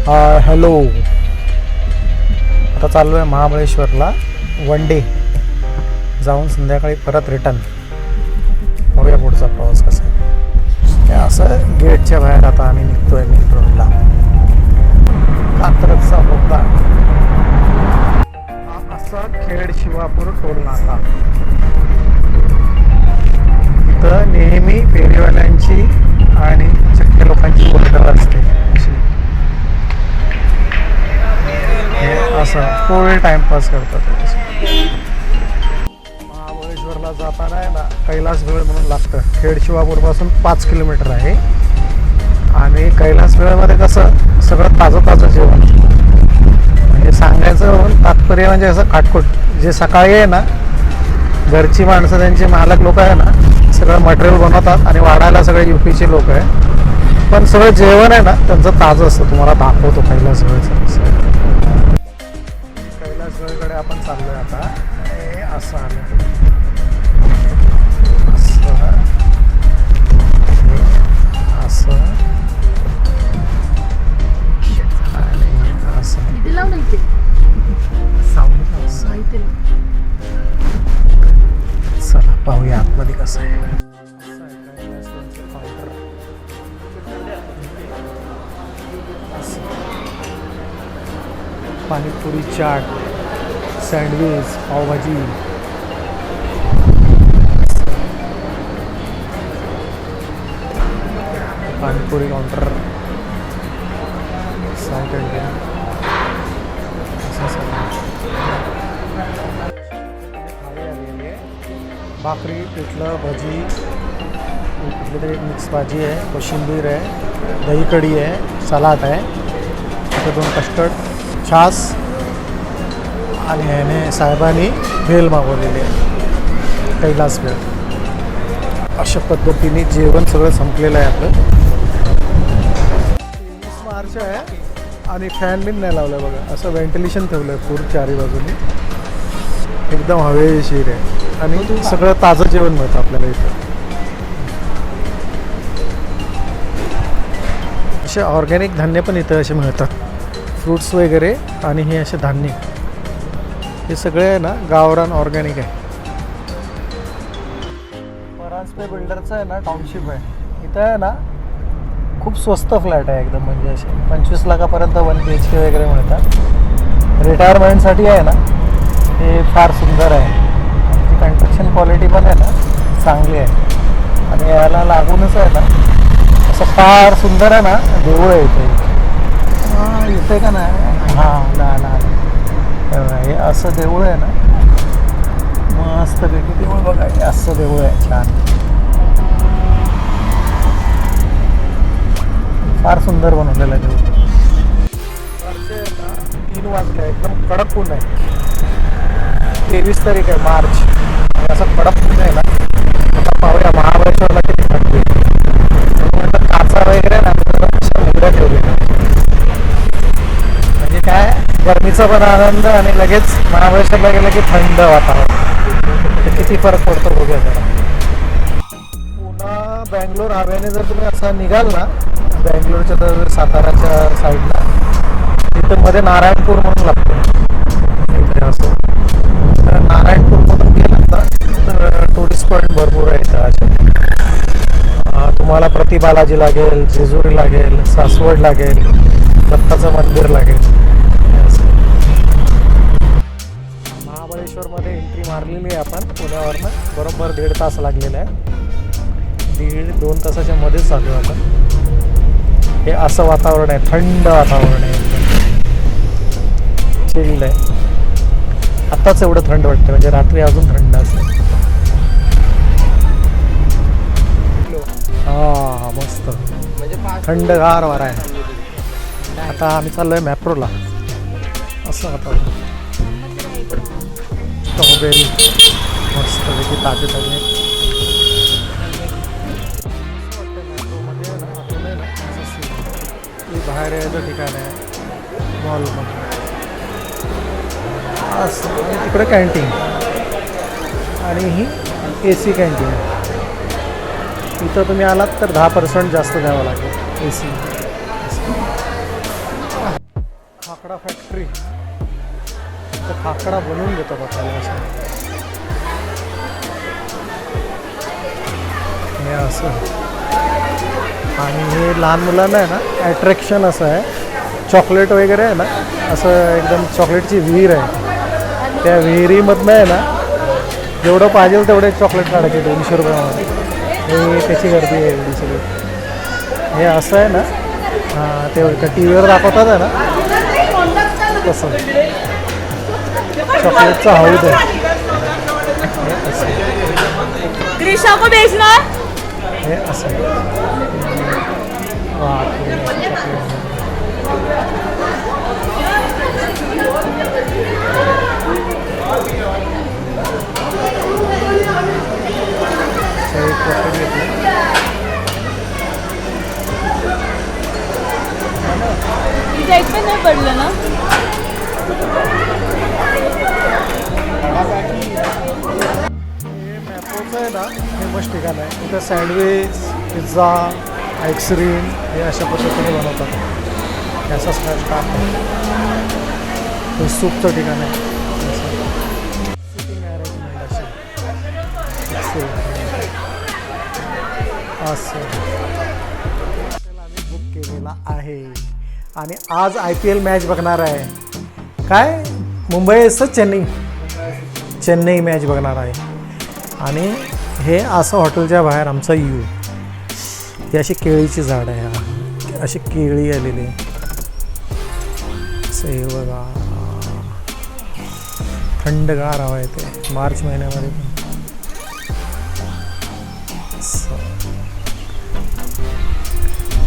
Hello, आता चाललो आहे महाबळेश्वरला. वन डे जाऊन संध्याकाळी परत रिटर्न. बघूया पुढचा प्रवास कसा आहे. असं गेटच्या बाहेर आता आम्ही निघतोय मेन रोडला. कात्रजचा बोगदा, असा खेड शिवापूर टोल नाका. इथं नेहमी फेरीवाल्यांची आणि चक्के लोकांची वर्दळ असते. असं फुल टाइमपास करतात. महाबळेश्वरला जाताना आहे ना, कैलास वेळ म्हणून लागतं. खेड शिवापूरपासून 5 किलोमीटर आहे. आणि कैलास वेळमध्ये कसं सगळं ताजं ताजं जेवण, म्हणजे सांगायचं तात्पर्य म्हणजे असं खाटखुट. जे सकाळी आहे ना, घरची माणसं त्यांचे मालक लोक आहे ना, सगळं मटेरियल बनवतात आणि वाढायला सगळे UPचे लोक आहे. पण सगळं जेवण आहे ना त्यांचं ताजं असतं. तुम्हाला दाखवतो कैलास वेळचं. कैलास वेळकडे आपण चाललोय आता. आणि असं आलं असं आणि असं चला पाहूया आतमध्ये कसं आहे. Panipuri, chaat, sandwich, pav bhaji. Panipuri counter, south Indian भाकरी, पिठलं, भजी, कुठली तरी मिक्स भाजी आहे, कोशिंबीर आहे, दही कढी आहे, सलाद आहे, आता 2 कस्टर्ड, छास आणि याने साहेबांनी भेल मागवलेली आहे. कैलास भेल. अशा पद्धतीने जेवण सगळं संपलेलं आहे आपलं. 23 मार्च आहे आणि फॅन बिन नाही लावलं बघा. असं व्हेंटिलेशन ठेवलं आहे पूर्ण चारी बाजूने. एकदम हवेशीर आहे आणि सगळं ताजं जेवण मिळतं आपल्याला इथं. असे ऑर्गॅनिक धान्य पण इथं असे मिळतात. फ्रूट्स वगैरे आणि हे असे धान्य, हे सगळे आहे ना गावरान ऑर्गॅनिक आहे. परांजपे बिल्डरचं आहे ना टाउनशिप आहे. इथं आहे ना खूप स्वस्त फ्लॅट आहे एकदम. म्हणजे असे 25 लाखापर्यंत 1 BHK वगैरे मिळतात. रिटायरमेंटसाठी आहे ना हे फार सुंदर आहे. कन्स्ट्रक्शन क्वालिटी पण आहे ना चांगली आहे. आणि याला लागूनच आहे ना असं फार सुंदर आहे ना देऊळ आहे इथे. इथे का नाही, हे असं देऊळ आहे ना, मस्तपैकी देऊळ बघा. असं देऊळ आहे छान, फार सुंदर बनवलेलं आहे देऊळ. 3 वाजले, एकदम कडक ऊन आहे. 23 तारीख आहे मार्च. असं कडक ऊन आहे ना. आता पाहूया महाबळेश्वरला किती थंडी. म्हटलं काचा वगैरे ना उघड्या ठेवलेल्या, म्हणजे काय गरमीचा पण आनंद आणि लगेच महाबळेश्वरला गेलं की थंड वातावरण. किती फरक पडतो बघूया जरा. पुन्हा बँगलोर हायवेने जर तुम्ही असा निघाल ना, बँगलोरच्या तर साताराच्या साईडला, तिथं मध्ये नारायणपूर म्हणून लागतं इथे. असं तर नारायणपूरमधून गेलं ना तर टुरिस्ट पॉईंट भरपूर आहे इथं. तुम्हाला प्रति बालाजी लागेल, जेजुरी लागेल, सासवड लागेल, दत्ताचं मंदिर लागेल. महाबळेश्वरमध्ये एंट्री मारलेली आहे आपण पुण्यावरनं. बरोबर 1.5 तास लागलेला आहे. 1.5-2 तासाच्या मध्येच चालू आहे आपण. हे असं वातावरण आहे, थंड वातावरण आहे, चिल्ड आहे. आत्ताच एवढं थंड वाटतं, म्हणजे रात्री अजून थंड असेल. हा मस्त थंडगार वारा आहे. आता आम्ही चाललोय मॅप्रोला. असं वातावरण, स्ट्रॉबेरी मस्तपैकी ताजे ताजे. बाहेर यायचं ठिकाण आहे मॉलमध्ये. असं तिकडे कॅन्टीन आणि ही AC कॅन्टीन आहे. इथं तुम्ही आलात तर 10% जास्त द्यावं लागेल AC. खाकरा फॅक्टरी, तर खाकरा बनवून देतात आपल्याला असं. हे असं. आणि हे लहान मुलांना आहे ना ॲट्रॅक्शन असं आहे, चॉकलेट वगैरे आहे ना, असं एकदम चॉकलेटची विहीर आहे. त्या विहिरीमधनं आहे ना जेवढं पाहिजे तेवढे चॉकलेट काढायचे 200 रुपयामध्ये. हे त्याची गर्दी आहे एवढी सगळी. हे असं आहे ना, हां ते टी व्हीवर दाखवतात आहे ना तसं चॉकलेटचा हौद आहे. हे असं ग्रीशा को बेचना हे असं वा. एक पण नाही पडलं ना. हे मॅप्रोचं आहे ना फेमस ठिकाण आहे. इथं सँडविच, पिझ्झा, आईस्क्रीम हे अशा पद्धतीने बनवतात. हे असं स्टाफ आहे. हे सूपचं ठिकाण आहे. सिटिंग अरेंजमेंट असे असं आम्ही बुक केलेला आहे. आणि आज IPL मॅच बघणार आहे. काय मुंबई असं चेन्नई मॅच बघणार आहे. आणि हे असं हॉटेलच्या बाहेर आमचा यू. ही अशी केळीची झाड आहे, अशी केळी आलेली असं. हे बघा थंडगार हवा येते मार्च महिन्यामध्ये.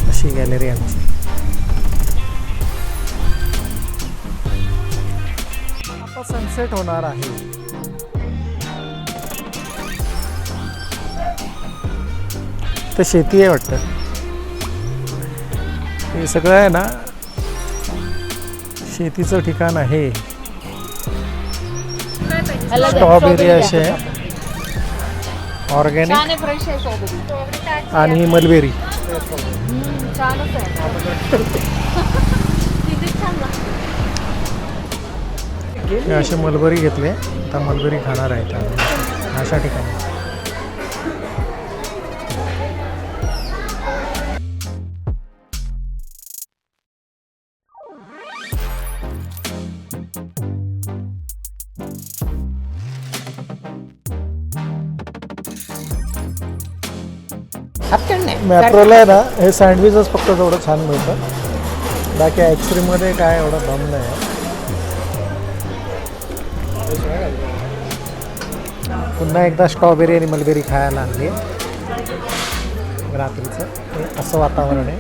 अशी गॅलरी आमची. आता सनसेट होणार आहे. तर शेती आहे वाटतं. हे सगळं आहे ना शेतीचं ठिकाण आहे. स्ट्रॉबेरी असे आहे ऑर्गॅनिक, फ्रेश आहे स्ट्रॉबेरी आणि मलबेरी. छानच आहे. हे असे मलबरी घेतले. आता मलबरी खाणार आहेत आम्ही अशा ठिकाणी. मॅप्रोला आहे ना हे सँडविचच फक्त तेवढं छान मिळतं. बाकी आईस्क्रीममध्ये काय एवढं दम नाही. पुन्हा एकदा स्ट्रॉबेरी आणि मलबेरी खायला आणली रात्रीचं. असं वातावरण आहे.